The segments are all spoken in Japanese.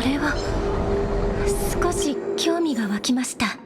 れは少し興味が湧きました。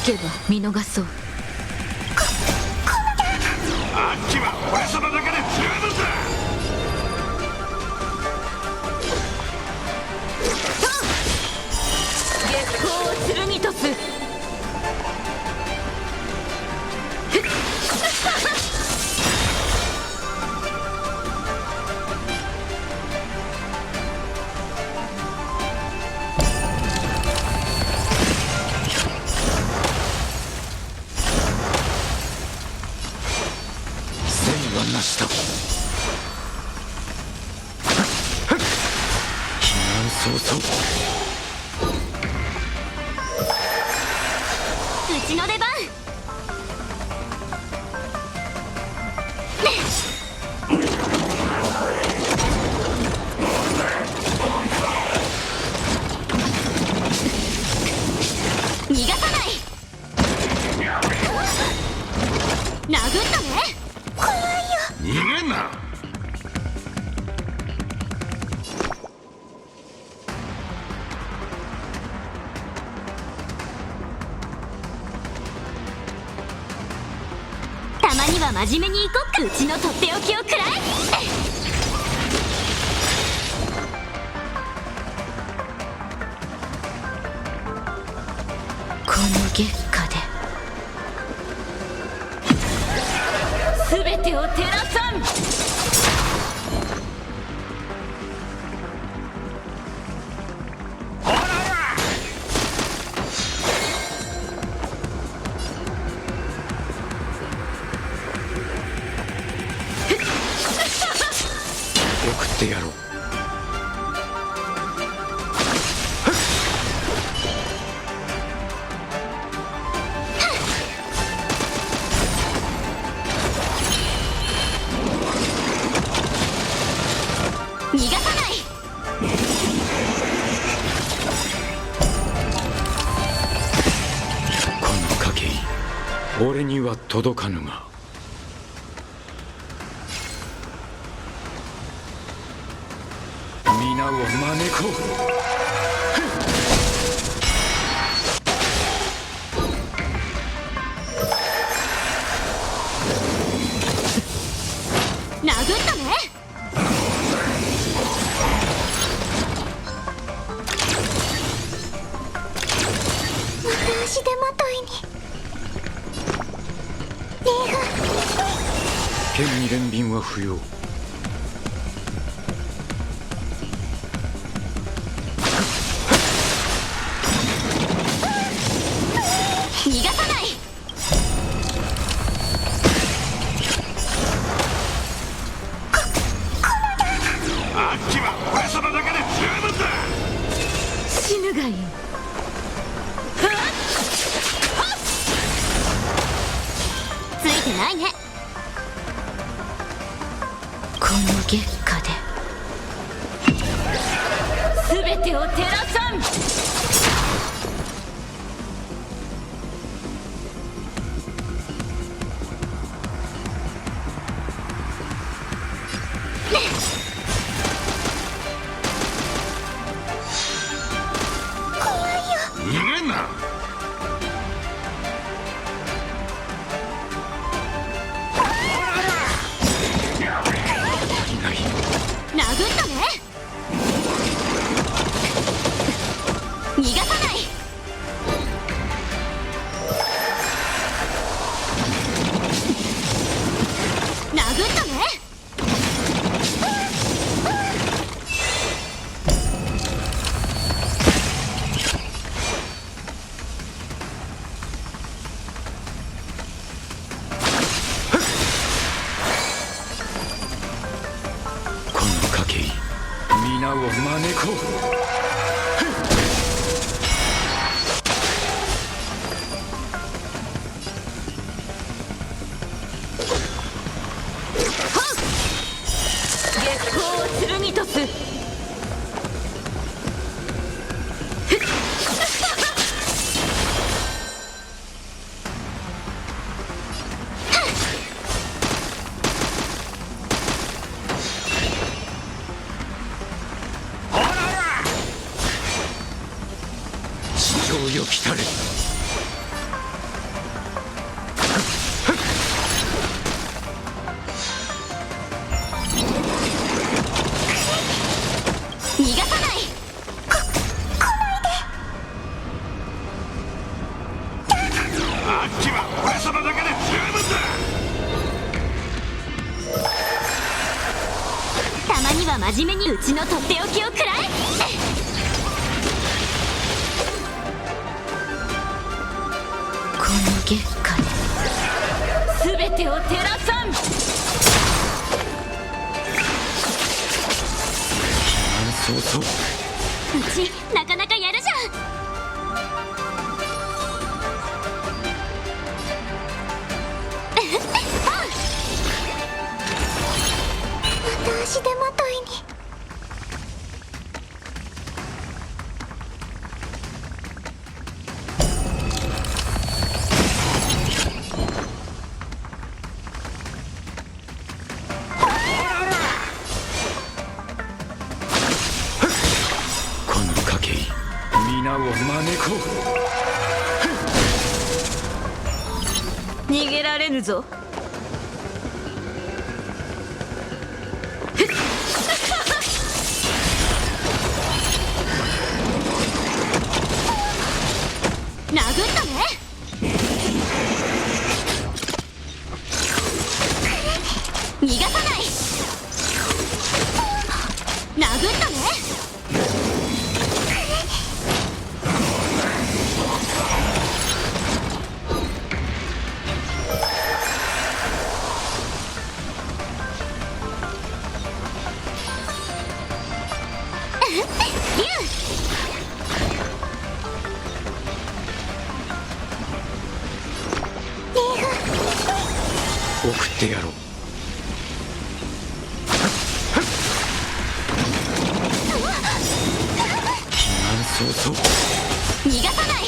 聞けば見逃そう。あっちは俺様だけで十分だ。月光を剣とす。なした。避難早々。うちの出番。逃がさない。殴ったね。怖いよ。逃げんな。たまには真面目に行こっか。うちのとっておきを食らえ。この月下で全てを照らさん。送ってやろう。逃がさない。この賭け俺には届かぬが。皆を招こう。殴ったね。また足手まといに。リーフ。剣に連便は不要。逃がさない。あっちは俺様だけで十分だ。死ぬがいい。ついてないね。この月下で全てを照らさん。逃がさない。殴ったね。この賭け皆を招こう。剣とす。地上よ来たれ。逃がさない。あっちは俺様だけで十分だ。たまには真面目にうちのとっておきを食らえ。この月下で全てを照らさん。そうそう。うちなかなかやるじゃん。また足手まといに。この賭け皆を招こ逃げられぬぞ。殴ったね。逃がさない。殴ったね。う。送ってやろう。そうそう。逃がさない。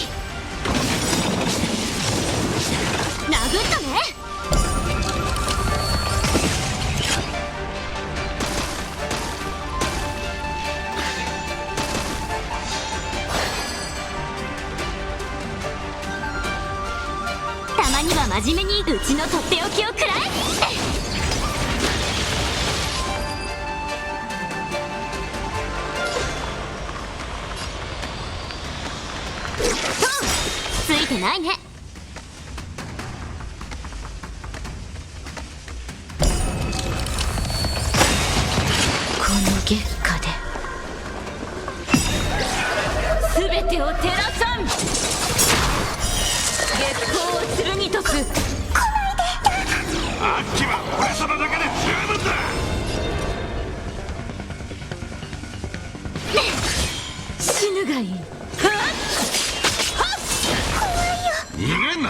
殴ったね。たまには真面目にうちのとっておきを食らえ。ついてないね。この月下で全てを照らさん。月光を剣とす。あっちは俺様だけで十分だ。死ぬがいい。逃げんな。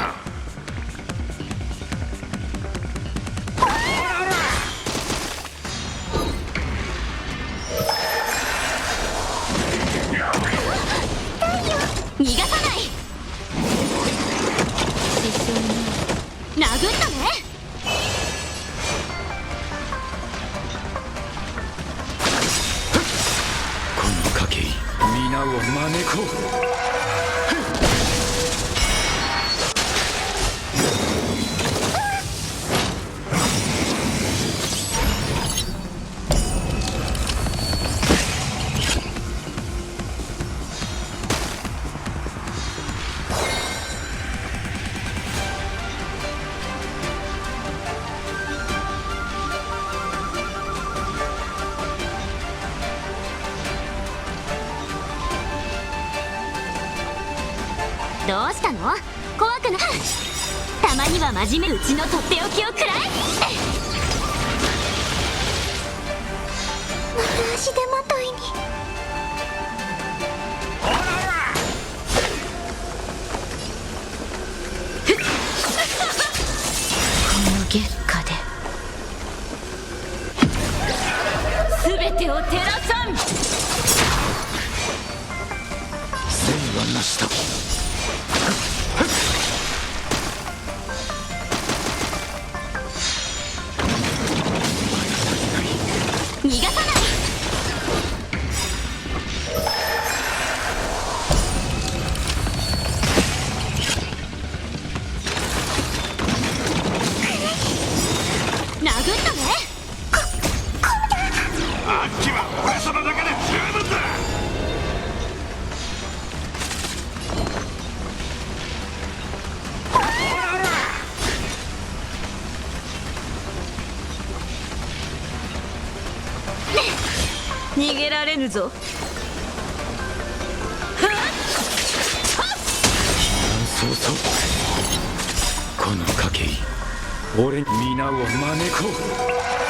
逃がさない。殴ったね。この賭け皆を招こう。どうしたの？怖くない？たまには真面目、うちのとっておきをくらえ。丸足でまといに。この月下で全てを照らさん。戦はなしだ。逃がさない。殴ったね。あっちは俺様だけで十分だ。逃げられぬぞ。そうそう、この賭け、俺皆を招こう。